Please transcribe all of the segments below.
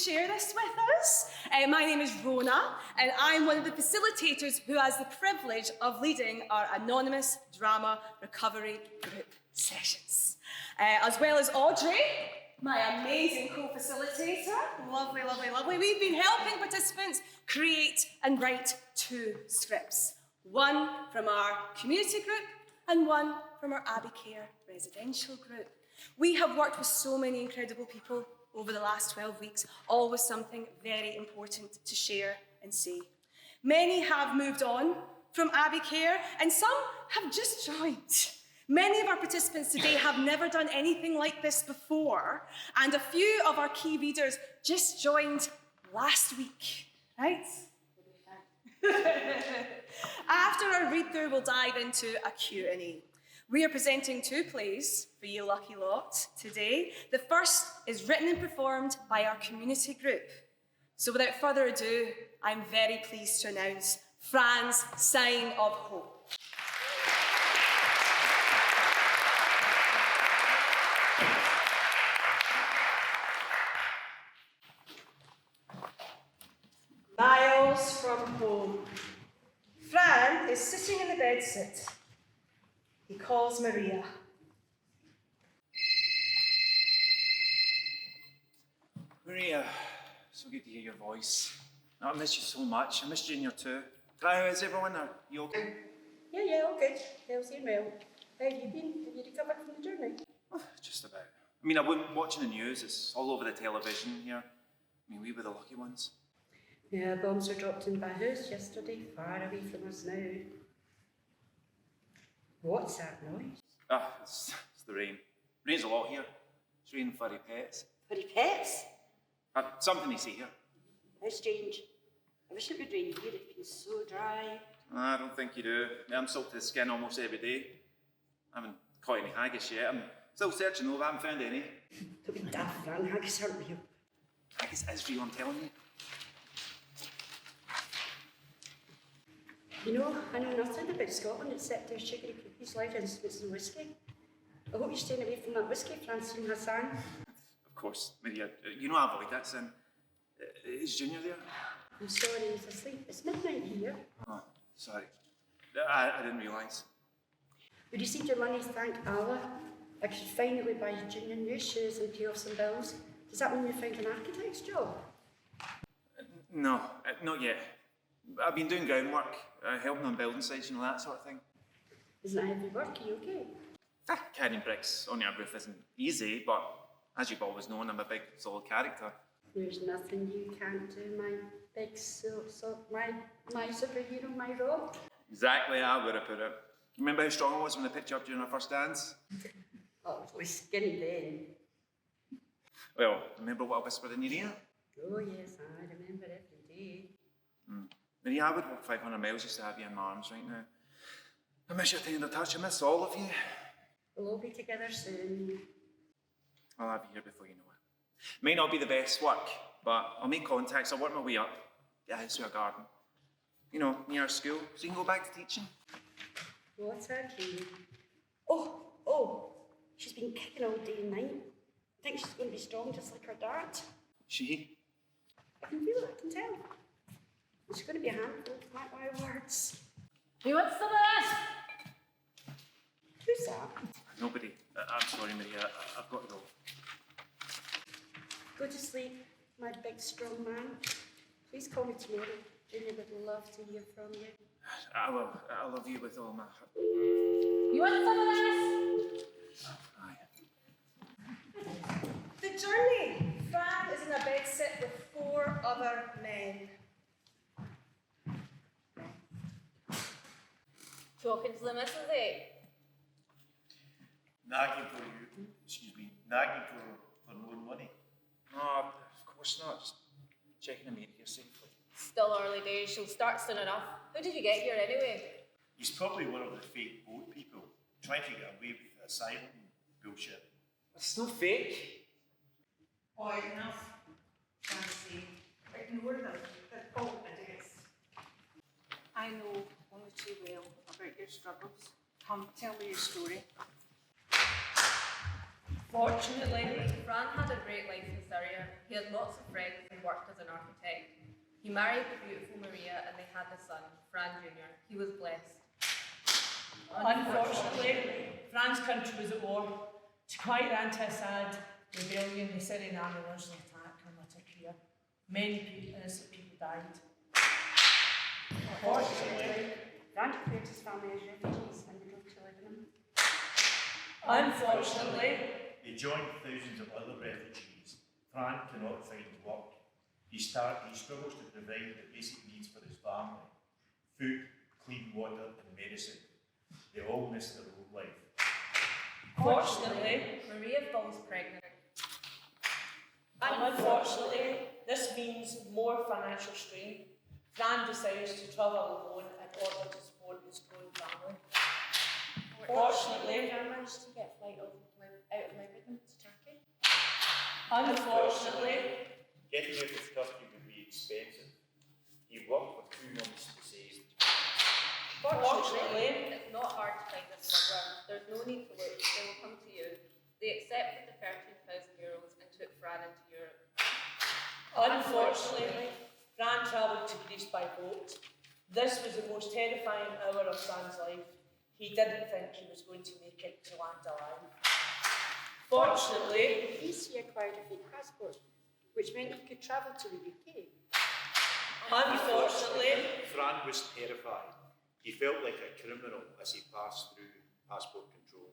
share this with us. My name is Rona, and I'm one of the facilitators who has the privilege of leading our anonymous drama recovery group sessions. As well as Audrey, my amazing co-facilitator. Lovely, lovely, lovely. We've been helping participants create and write 2 scripts. One from our community group and one from our Abbey Care residential group. We have worked with so many incredible people over the last 12 weeks, all with something very important to share and say. Many have moved on from Abbey Care, and some have just joined. Many of our participants today have never done anything like this before, and a few of our key readers just joined last week, right? After our read-through, we'll dive into a Q&A. We are presenting 2 plays for you lucky lot today. The first is written and performed by our community group. So without further ado, I'm very pleased to announce Fran's Sign of Hope. Miles from home. Fran is sitting in the bedsit. He calls Maria. Maria, so good to hear your voice. I miss you so much. I missed Junior too. How is everyone? Are you okay? Yeah, all good. Healthy and well. How have you been? Have you recovered from the journey? Oh, just about. I mean, I've been watching the news. It's all over the television here. I mean, we were the lucky ones. Yeah, bombs were dropped in my house yesterday, far away from us now. What's that noise? Ah, it's the rain. Rains a lot here. It's raining furry pets. Furry pets? Something to see here. How strange. I wish it would rain here. It's been so dry. I don't think you do. I'm soaked to the skin almost every day. I haven't caught any haggis yet. I'm still searching though, but I haven't found any. Don't be daft, Fran. Haggis aren't real. Haggis is real, I'm telling you. You know, I know nothing about Scotland except their sugary cookies, live instruments and whiskey. I hope you're staying away from that whiskey, Francine Hassan. Of course, Maria. You know I avoid that sin. Is Junior there? I'm sorry, he's asleep. It's midnight here. Oh, sorry. I didn't realise. We received your money, thank Allah. I could finally buy Junior new shoes and pay off some bills. Does that mean you found an architect's job? No, not yet. I've been doing groundwork, helping on building sites, you know, that sort of thing. Isn't that heavy work? Are you okay? Carrying bricks on your roof isn't easy, but as you've always known, I'm a big, solid character. There's nothing you can't do, my big my superhero, my rock. Exactly how I would have put it. Remember how strong I was when I picked you up during our first dance? Oh, it was skinny then. Well, remember what I whispered in your ear? Oh yes, I remember every day. Maria, I would walk 500 miles just to have you in my arms right now. I miss your tender touch, I miss all of you. We'll all be together soon. I'll have you here before you know it. May not be the best work, but I'll make contacts, I'll work my way up, get a house with a garden. You know, near our school, so you can go back to teaching. What a dream. Oh, she's been kicking all day and night. I think she's going to be strong just like her dad. She? I can feel it, I can tell. She's going to be a handful, mark my words. Who wants some of this? Who's that? Nobody. I'm sorry, Maria, I've got to go. Go to sleep, my big strong man. Please call me tomorrow. Junior would love to hear from you. I will. I love you with all my heart. You want some of this? Aye. The journey. Fran is in a bedsit with 4 other men. Talking to the missus, eh? Nagging for you, nagging for more money. No, of course not. Just checking to make it here safely. Still early days, she'll start soon enough. How did you get here anyway? He's probably one of the fake boat people, trying to get away with asylum bullshit. It's not fake. Oh, enough, Fancy. Ignore them. They're all idiots. I know only too well about your struggles. Come, tell me your story. Fortunately, Fran had a great life in Syria. He had lots of friends and worked as an architect. He married the beautiful Maria and they had a son, Fran Jr. He was blessed. Unfortunately, Fran's country was at war. To quiet the anti-Assad rebellion, the Syrian army launched an attack on Latakia. Many innocent people died. Unfortunately, Fran declared his family as refugees and they moved to Lebanon. unfortunately, They joined thousands of other refugees. Fran cannot find work. He struggles to provide the basic needs for his family: food, clean water, and medicine. They all miss their old life. fortunately, Maria falls pregnant. unfortunately, this means more financial strain. Fran decides to travel alone in order to support his growing family. Fortunately, Fran managed to get a flight out of Lebanon to Turkey. unfortunately, Getting out of Turkey would be expensive. He worked for 2 months to save. fortunately, It's not hard to find a smuggler. There's no need to look. They will come to you. They accepted the €13,000 and took Fran into Europe. unfortunately, Fran travelled to Greece by boat. This was the most terrifying hour of Fran's life. He didn't think he was going to make it to land alive. Fortunately, He acquired a fake passport, which meant he could travel to the UK. unfortunately, Fran was terrified. He felt like a criminal as he passed through passport control.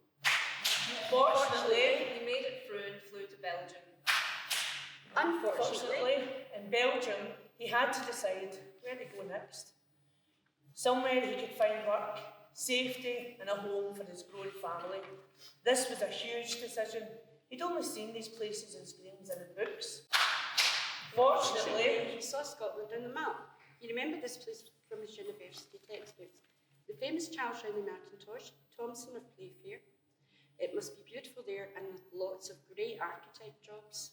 fortunately, He made it through and flew to Belgium. Unfortunately, in Belgium, he had to decide where to go next. Somewhere he could find work, safety, and a home for his growing family. This was a huge decision. He'd only seen these places in screens and in books. Fortunately, He saw Scotland on the map. You remember this place from his university textbooks. The famous Charles Riley Mackintosh, Thomson of Playfair. It must be beautiful there and with lots of great architect jobs.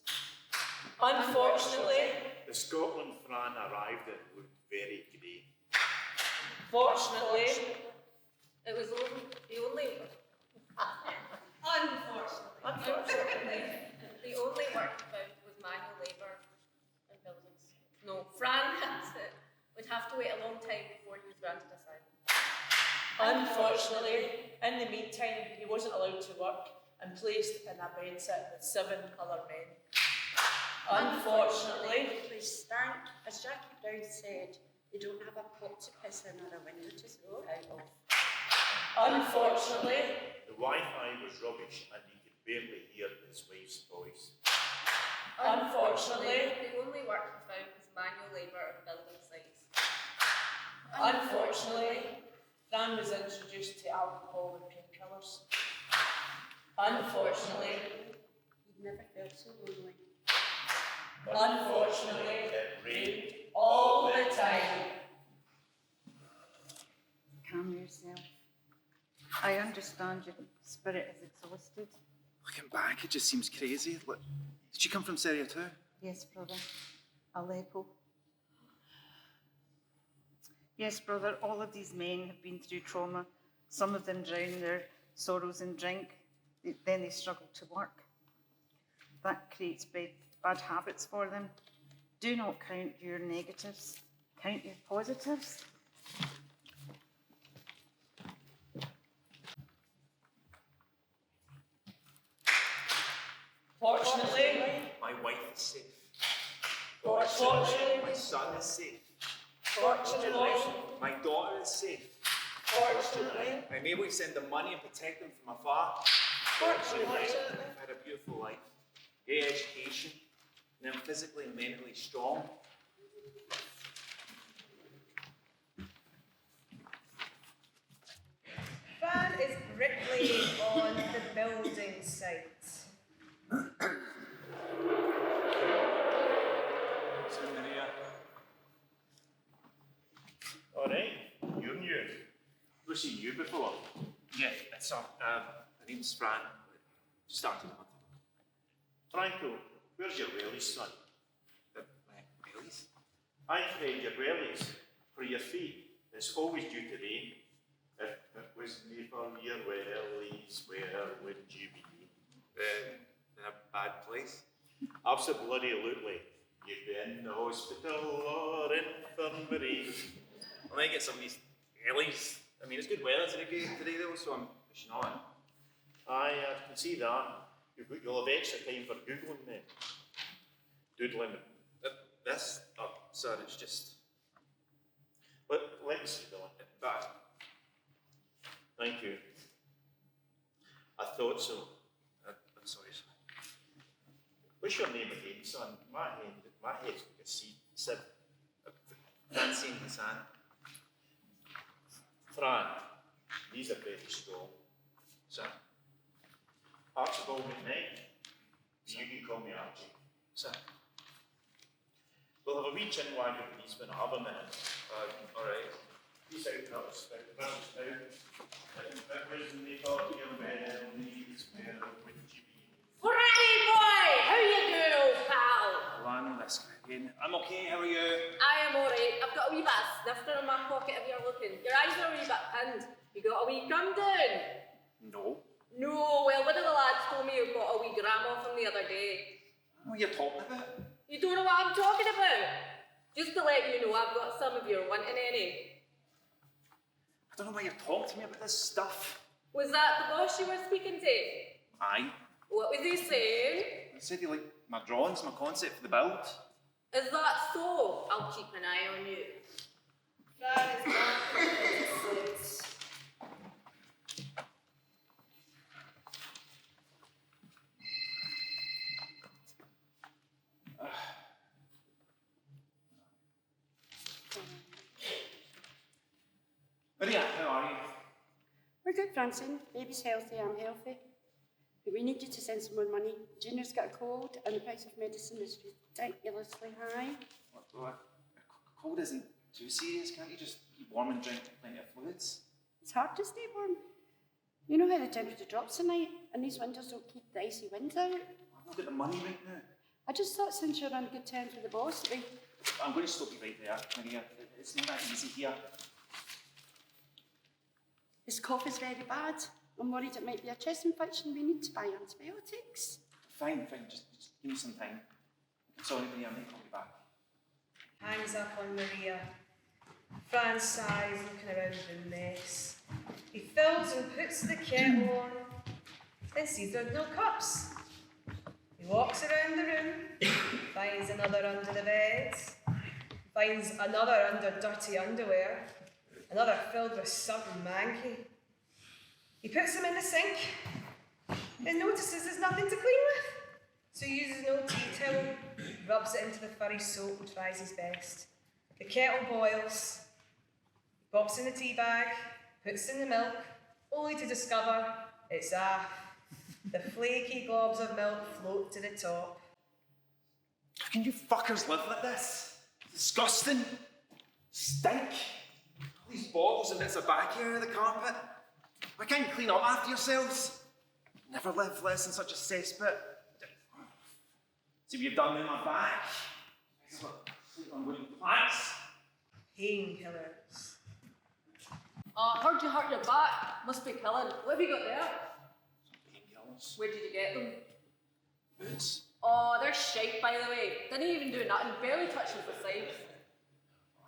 unfortunately, The Scotland Fran arrived in looked very grey. fortunately, It was the only. Unfortunately, the only work he found was manual labour and buildings. No, Fran would have to wait a long time before he was granted asylum. unfortunately, in the meantime, he wasn't allowed to work and placed in a bedsit with 7 other men. Unfortunately, The place stank. As Jackie Brown said, they don't have a pot to piss in or a window to throw it out of. unfortunately, The Wi-Fi was rubbish and he could barely hear his wife's voice. Unfortunately, the only work he found was manual labour and building sites. unfortunately, Fran was introduced to alcohol and painkillers. Unfortunately, He'd never felt so lonely. unfortunately, It rained. all the time. Calm yourself. I understand your spirit is exhausted. Looking back, it just seems crazy. Look, did you come from Syria too? Yes, brother. Aleppo. Yes, brother, all of these men have been through trauma. Some of them drown their sorrows in drink. Then they struggle to work. That creates bad habits for them. Do not count your negatives. Count your positives. Fortunately, My wife is safe. fortunately, My son is safe. fortunately, My daughter is safe. fortunately, I'm able to send them money and protect them from afar. fortunately, I've had a beautiful life. Great education. And I'm physically and mentally strong. Fran is bricklaying on the building site. So, Maria, All right, you're new. We've seen you before. yeah, it's my name's Fran. Started a month ago. Franco, where's your wellies, son? Baileys? I fed your wellies for your feet. It's always due to rain. If it was me for your wellies, where would you be? in a bad place? Absolutely. You've been in the hospital or infirmary. I might get some of these earlies. I mean, it's good weather today though, so I'm pushing on. Aye, I can see that. You'll have extra time for Googling then. Doodling. This? Oh, sir, it's just... Let me see, Billy. But Thank you. I thought so. I'm sorry, sir. What's your name again, son? My head's like a sieve. Francine Hassan. Fran, these are very strong. Sir. Archibald McKnight. You can call me Archie. Sir. We'll have a wee chin wag of these when I have a minute. Alright. Peace out, fellas. It was in the thought your bellies were with you. Franny boy! How you doing, old pal? Alana, this guy again. I'm okay, how are you? I am alright. I've got a wee bit of snifter in my pocket if you're looking. Your eyes are a wee bit pinned. You got a wee come down? No. No, well, one of the lads told me you got a wee grandma from the other day. What are you talking about? You don't know what I'm talking about? Just to let you know, I've got some of your wanting any. I don't know why you're talking to me about this stuff. Was that the boss you were speaking to? Aye. What was he saying? I said he liked my drawings, my concept for the build. Is that so? I'll keep an eye on you. Fran is back. Maria, how are you? We're good, Francine. Baby's healthy, I'm healthy. But we need you to send some more money. Junior's got a cold and the price of medicine is ridiculously high. What? A cold isn't too serious, can't you just keep warm and drink plenty of fluids? It's hard to stay warm. You know how the temperature drops tonight and these windows don't keep the icy winds out? I've not got the money right now. I just thought since you're on good terms with the boss, I'm going to stop you right there, Maria. It's not that easy here. his cough is very bad. I'm worried it might be a chest infection. We need to buy antibiotics. Fine, just give me some time. Sorry, Maria, I might call you back. Hangs up on Maria. Fran sighs, looking around the mess. He fills and puts the kettle on, then sees there are no cups. He walks around the room, finds another under the bed, finds another under dirty underwear, another filled with sodden manky. He puts them in the sink and notices there's nothing to clean with. So he uses an old tea towel, rubs it into the furry soap and tries his best. The kettle boils, he pops in the tea bag, puts in the milk, only to discover it's the flaky globs of milk float to the top. How can you fuckers live like this? Disgusting. Stink. All these bottles and bits of back here on the carpet. Why can't you clean up after yourselves? Never lived less in such a cesspit. See what you've done in my back? I'm going to plants. Painkillers. Heard you hurt your back. Must be killing. What have you got there? Painkillers. Where did you get them? Boots. Oh, they're shite, by the way. Didn't even do nothing. Barely touches the sides.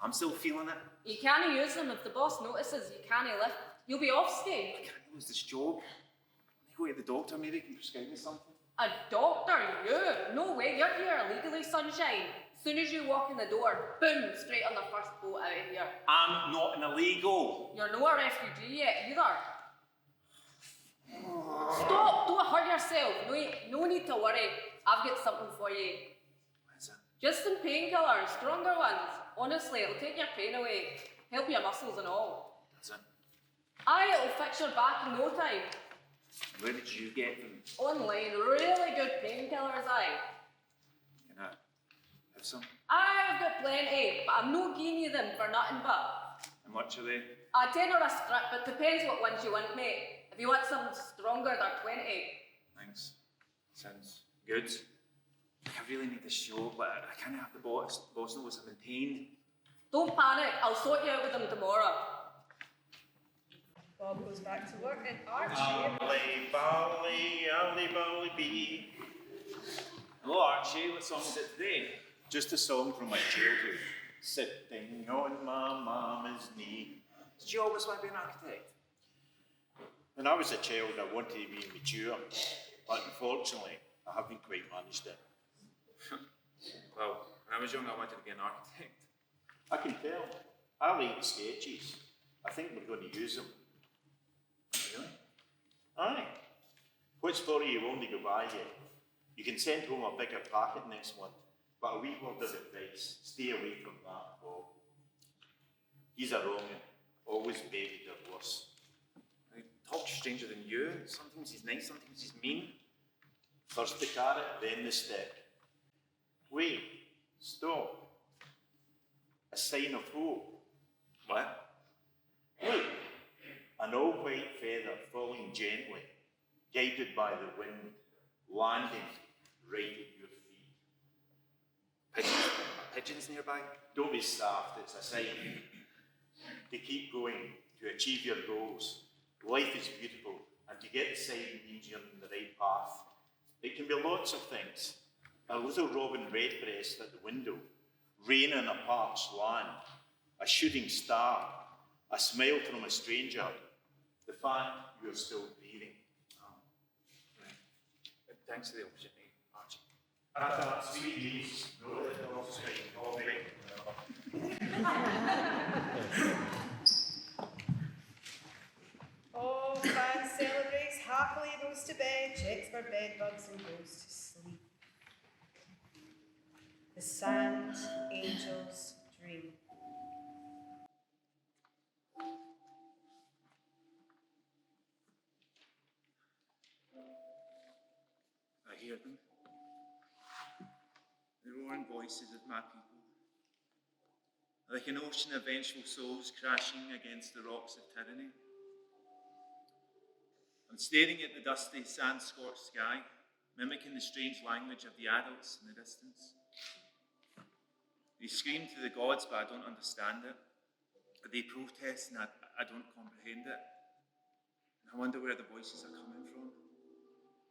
I'm still feeling it. You can't use them. If the boss notices you can't lift, you'll be off ski. I can't lose this job. Let me go to the doctor, maybe he can prescribe me something. A doctor? You? No way. You're here illegally, sunshine. As soon as you walk in the door, boom, straight on the first boat out of here. I'm not an illegal. You're no a refugee yet, either. Stop! Don't hurt yourself. No need to worry. I've got something for you. What is it? Just some painkillers, stronger ones. Honestly, it'll take your pain away. Help your muscles and all. Does it? Aye, it'll fix your back in no time. Where did you get them? Online, really good painkillers, aye. Can I have some? I've got plenty, but I'm not giving you them for nothing but. How much are they? A 10 or a strip, but depends what ones you want, mate. If you want something stronger, they're 20. Thanks. Sounds good. I really need this show, but I can't have the boss knows I'm in pain. Don't panic, I'll sort you out with them tomorrow. Bob goes back to work and Archie. Alley, bally, bee. Hello Archie, what song is it today? Just a song from my childhood. Sitting on my mama's knee. Did you always want to be an architect? When I was a child, I wanted to be mature, but unfortunately, I haven't quite managed it. Well, when I was young, I wanted to be an architect. I can tell. I like the sketches. I think we're going to use them. Really? Aye. What's for you won't go by yet. You can send home a bigger packet next month, but a wee word of advice, stay away from that, Bob. He's a wronger, always buried or worse. He talks stranger than you. Sometimes he's nice, sometimes he's mean. First the carrot, then the stick. Wait, stop. A sign of hope. What? Look, an all-white feather falling gently, guided by the wind, landing right at your feet. Pigeons? Pigeons nearby? Don't be soft, it's a sign. To keep going, to achieve your goals. Life is beautiful, and to get the sign means you're on the right path. It can be lots of things. A little robin redbreast at the window, rain on a parched land, a shooting star, a smile from a stranger, the fact you're still breathing. Right. Thanks for the opportunity, Archie. After that sweet news, no little offspring, coffee. Oh, Fran celebrates, happily goes to bed, checks for bed bugs and goes to sleep. The sand angels dream. I hear them. The roaring voices of my people. Like an ocean of vengeful souls crashing against the rocks of tyranny. I'm staring at the dusty, sand-scorched sky, mimicking the strange language of the adults in the distance. They scream to the gods, but I don't understand it. They protest, and I don't comprehend it. And I wonder where the voices are coming from,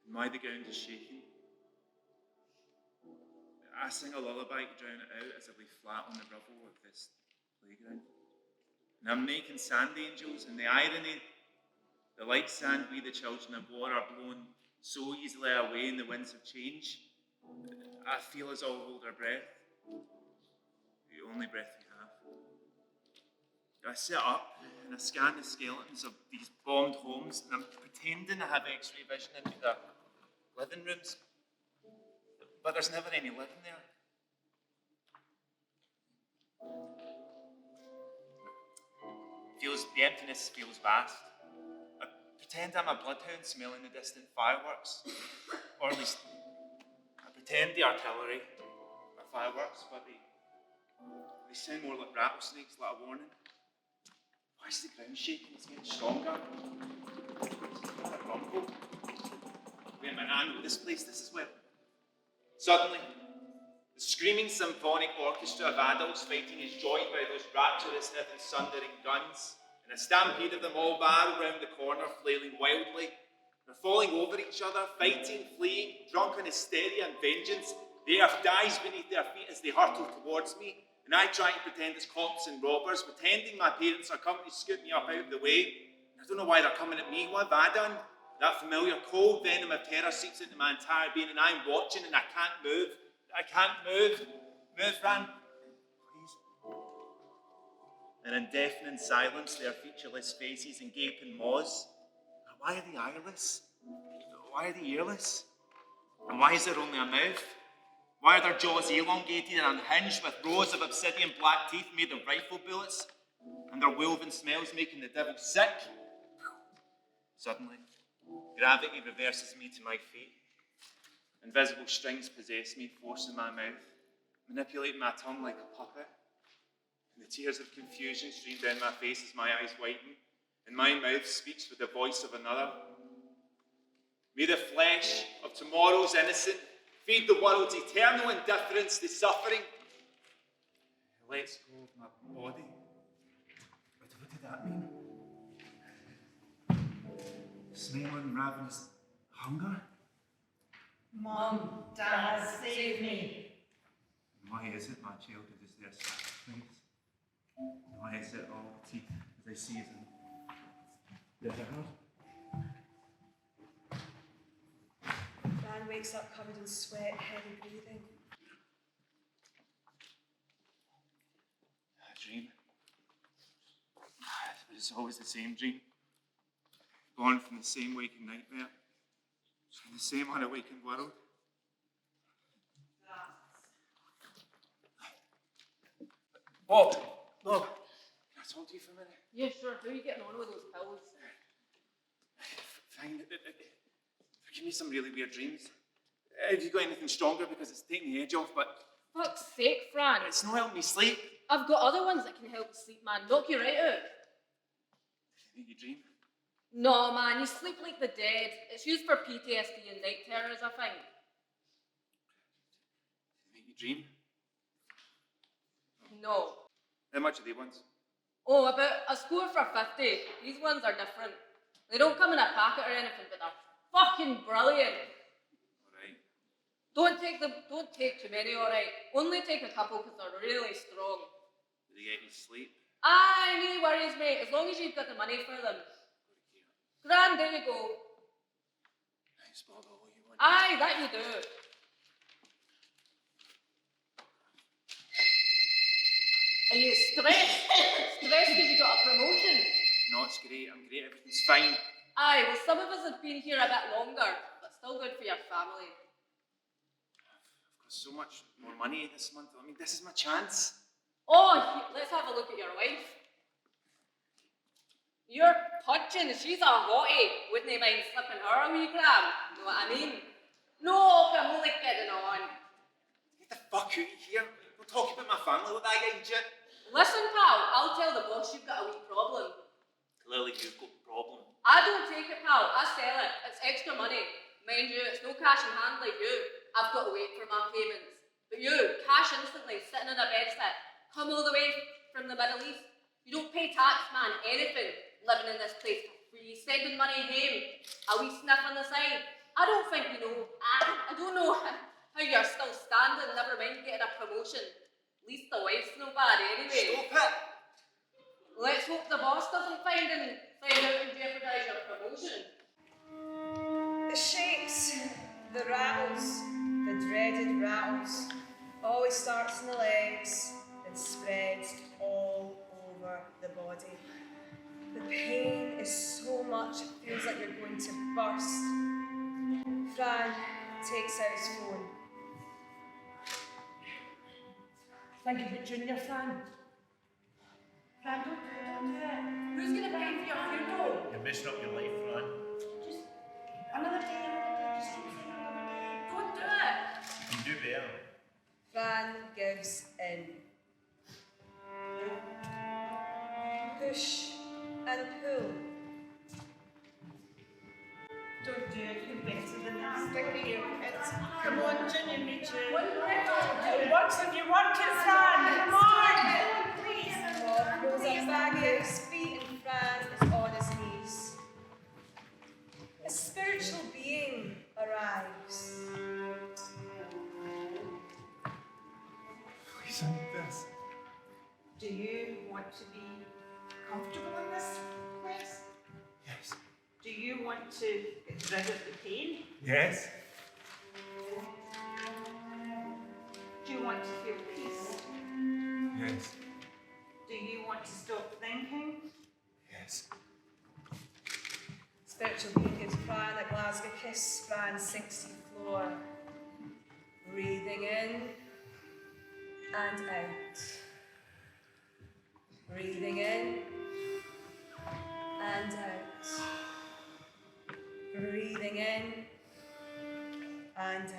and why the ground is shaking. I sing a lullaby to drown it out as I lay flat on the rubble of this playground. And I'm making sand angels, and the irony, the light sand we the children of war are blown so easily away in the winds of change. I feel as all hold our breath, the only breath we have. I sit up and I scan the skeletons of these bombed homes, and I'm pretending I have X-ray vision into the living rooms, but there's never any living there. The emptiness feels vast. I pretend I'm a bloodhound smelling the distant fireworks, or at least I pretend the artillery are fireworks, but they sound more like rattlesnakes, like a warning. Why is the ground shaking? It's getting stronger. It's kind of rumble. Wait a minute, I know this place. This is where. Suddenly, the screaming symphonic orchestra of adults fighting is joined by those rapturous, heaven sundering guns, and a stampede of them all barrel round the corner, flailing wildly. They're falling over each other, fighting, fleeing, drunk on hysteria and vengeance. The earth dies beneath their feet as they hurtle towards me, and I try to pretend it's cops and robbers, pretending my parents are coming to scoop me up out of the way. I don't know why they're coming at me. What have I done? That familiar cold venom of terror seeps into my entire being, and I'm watching, and I can't move. I can't move. Move, Fran. Please. And in deafening silence, their featureless faces and gaping maws. Why are they eyeless? Why are they earless? And why is there only a mouth? Why are their jaws elongated and unhinged with rows of obsidian black teeth made of rifle bullets? And their woven smells making the devil sick? Suddenly, gravity reverses me to my feet. Invisible strings possess me, forcing my mouth, manipulating my tongue like a puppet. And the tears of confusion stream down my face as my eyes widen, and my mouth speaks with the voice of another. May the flesh of tomorrow's innocent feed the world's eternal indifference to suffering. It lets go of my body. But what did that mean? Smelling ravenous hunger? Mum, Dad, save me. Why is it, my child, it is their sacrifice? Why is it all the teeth as I see them? Their heart? Fran wakes up covered in sweat, heavy breathing. A dream. It was always the same dream. Born from the same waking nightmare. From the same unawakened world. Bob! Bob! Can I talk to you for a minute? Yeah, sure. How are you getting on with those pills? Fine. Give me some really weird dreams. Have you got anything stronger? Because it's taking the edge off, but Fuck's sake, Fran. it's not helping me sleep. I've got other ones that can help you sleep, man. Knock you right out. You think you dream? No, man, you sleep like the dead. It's used for PTSD and night terrors, I think. You think you dream? No. How much are they ones? Oh, about a score for 50. These ones are different. They don't come in a packet or anything, but they're fucking brilliant. Alright. Don't take too many, alright? Only take a couple because they're really strong. Do they get you sleep? Aye, no worries, mate. As long as you've got the money for them. Grand, there you go. Thanks, Bob. I'll owe you one. Aye, that you do. Are you stressed? Stressed because you got a promotion? No, it's great. I'm great. Everything's fine. Aye, well, some of us have been here a bit longer, but still good for your family. I've got so much more money this month. I mean, this is my chance. Oh, let's have a look at your wife. You're pudging. She's a hottie. Wouldn't you mind slipping her a wee gram? Know what I mean? No, I'm only kidding on. Get the fuck out of here. Don't talk about my family with that guy shit. Listen, pal, I'll tell the boss you've got a wee problem. Clearly you've got a problem. I don't take it, pal. I sell it. It's extra money. Mind you, it's no cash in hand like you. I've got to wait for my payments. But you, cash instantly, sitting in a bedsit. Come all the way from the Middle East. You don't pay tax, man, anything. Living in this place for free, sending money home. A wee sniff on the side. I don't think you know. I don't know how you're still standing, never mind getting a promotion. At least the wife's no bad anyway. Stop it! Let's hope the boss doesn't find out and jeopardise your promotion. The shakes, the rattles, the dreaded rattles, always starts in the legs and spreads all over the body. The pain is so much it feels like you're going to burst. Fran takes out his phone. Think of it, Junior Fran. Fran, don't do it. Who's going to pay for your funeral? You're messing up your life, Fran. Just another day, just another day. Don't do it. You can do better. Fran gives in. Push and pull. Don't do it, you're better than that. Stick to your kids. Come on, Junior, me too. Once if you want it, Fran, come on! Please. Bob rolls up back at his feet and Fran is on his knees. A spiritual being arrives. Please, I need this. Do you want to be comfortable in this place? Yes. Do you want to get rid of the pain? Yes. Do you want to feel peace? Yes. Do you want to stop thinking? Yes. Spiritual being gives Fran a Glasgow kiss. Fran sinks to the floor. Breathing in and out. Breathing in and out. Breathing in and out.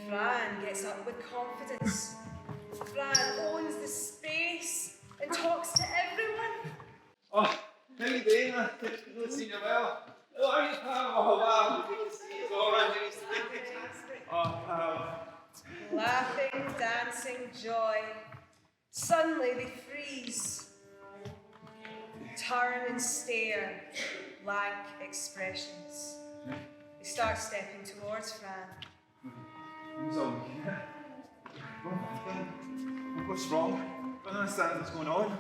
Fran gets up with confidence. Fran owns the space and talks to everyone. Oh, how you doing? I don't see you well. Oh, how are you, pal? Oh, wow. Good to see you. It's all right. Nice to meet you. Oh, pal. Laughing, dancing, joy. Suddenly they freeze. Turn and stare. Blank expressions. They start stepping towards Fran. Who's all looking at? What's wrong? I don't understand what's going on.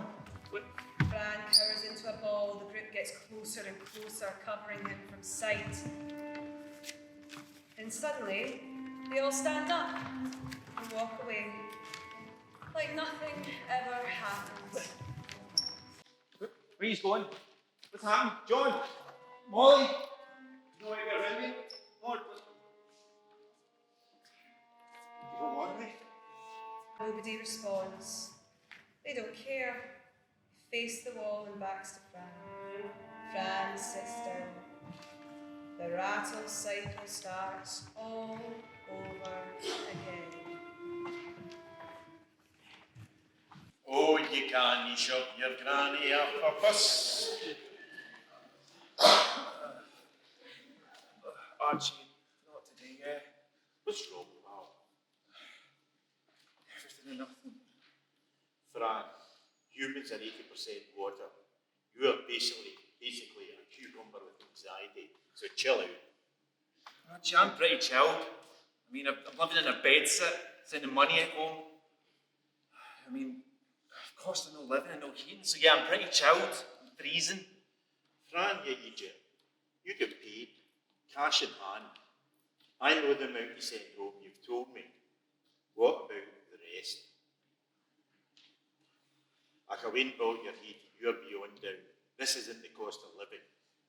Fran cowers into a ball. The group gets closer and closer, covering him from sight. And suddenly, they all stand up and walk away, like nothing ever happened. Where are you going? What's happened? John? Molly? No way to get around me? Lord, you don't want me? Nobody responds. They don't care. They face the wall and backs to Fran. Fran sits down. The rattle cycle starts all over again. Oh, you can, you shove your granny up a bus. Archie, not today, yeah. What's wrong, pal? Everything and nothing. Fran, humans are 80% water. You are basically a cucumber with anxiety. So chill out. Archie, I'm pretty chilled. I mean, I'm living in a bedsit, sending money at home. I mean, of course I'm not living in no heating, so yeah, I'm pretty chilled. I'm freezing. Fran, you idiot. You get paid. Cash in hand. I know the amount you send home, you've told me. What about the rest? I can win about your heat, you're beyond down. This isn't the cost of living.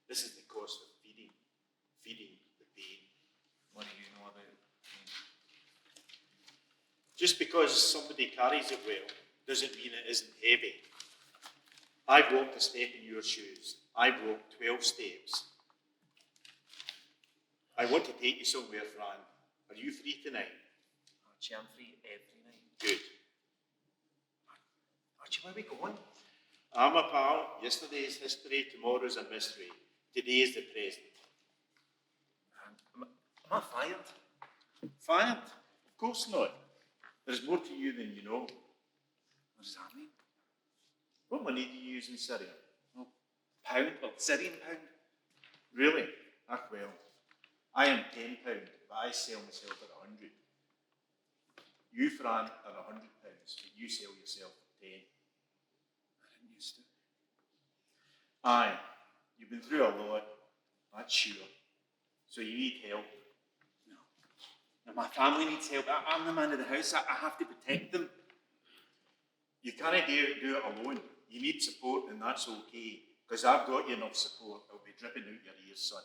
This is the cost of feeding the pain. What do you know about it? Just because somebody carries it well, doesn't mean it isn't heavy. I've walked a step in your shoes. I've walked 12 steps. I want to take you somewhere, Fran. Are you free tonight? Archie, I'm free every night. Good. Archie, where are we going? I'm a pal. Yesterday's history, tomorrow's a mystery. Today is the present. Am I fired? Fired? Of course not. There's more to you than you know. What does that mean? What money do you use in Syria? Oh, pound? Well, Syrian pound? Really? Ah, well. I am £10, but I sell myself at 100. You, Fran, are £100, but you sell yourself for 10. I didn't used to. Aye, you've been through a lot, that's sure. So you need help. No, my family needs help. I'm the man of the house. I have to protect them. You can't do it alone. You need support, and that's okay. Because I've got you enough support. I'll be dripping out your ears, son.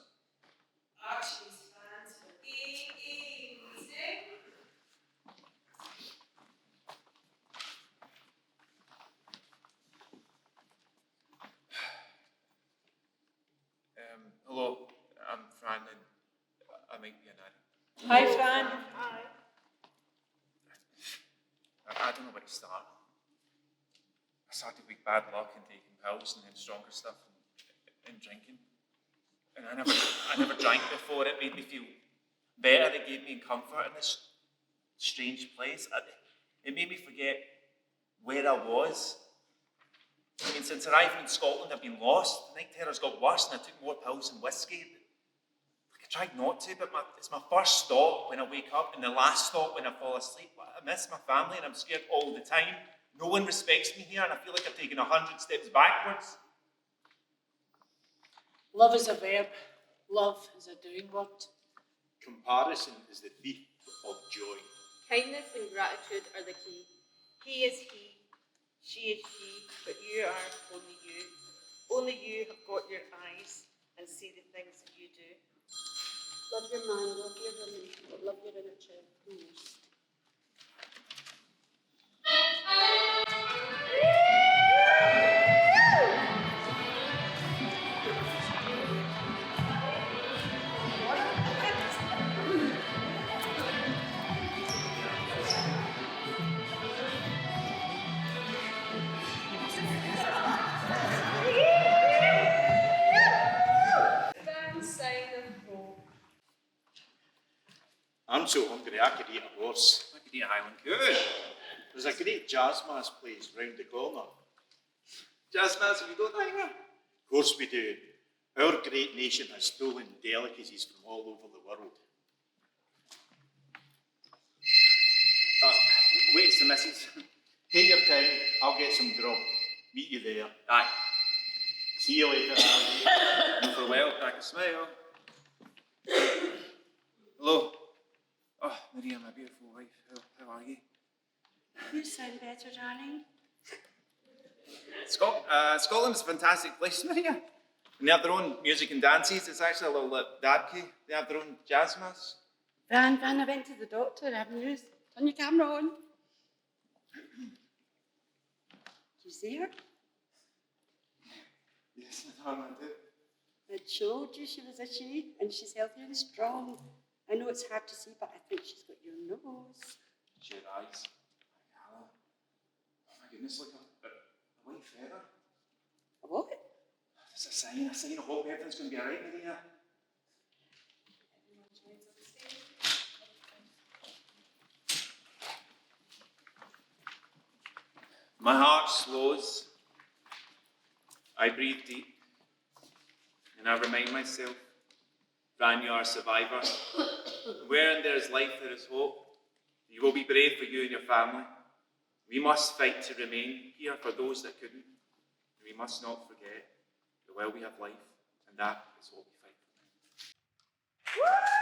Archie's fans for easy. Hello, I'm Fran, and I might be a nanny. Hi, Fran. I don't know where to start. I started with bad luck and taking pills, and then stronger stuff and drinking. And I never drank before. It made me feel better. It gave me comfort in this strange place. It made me forget where I was. I mean, since arriving in Scotland, I've been lost. The night terrors got worse, and I took more pills and whiskey. I tried not to, but it's my first stop when I wake up, and the last stop when I fall asleep. I miss my family, and I'm scared all the time. No one respects me here, and I feel like I've taken 100 steps backwards. Love is a verb. Love is a doing word. Comparison is the thief of joy. Kindness and gratitude are the key. He is he, she is she, but you are only you. Only you have got your eyes and see the things that you do. Love your man, love your woman, but love your inner child most. I'm so hungry I could eat a horse. I could eat a Highland Good. There's a great jazz mass place round the corner. Jazz Mass, have you got that anywhere? Of course we do. Our great nation has stolen delicacies from all over the world. Wait, it's the missus. Take your time, I'll get some grub. Meet you there. Aye. See you later. Not for a while, crack a smile. Hello. Oh, Maria, my beautiful wife. How are you? You sound better, darling. Scotland's a fantastic place, Maria. And they have their own music and dances. It's actually a little dabkey. They have their own jazz mass. Van, I went to the doctor, I have news. Turn your camera on. Do you see her? Yes, madam, I do. I told you she was a she, and she's healthy and strong. I know it's hard to see, but I think she's got your nose. She had eyes. Oh my goodness, look, a white feather. A what? It's a sign. I hope everything's going to be alright, Maria. My heart slows. I breathe deep. And I remind myself, Fran, you are a survivor. Wherein there is life, there is hope. You will be brave for you and your family. We must fight to remain here for those that couldn't. We must not forget that while we have life, and that is what we fight for.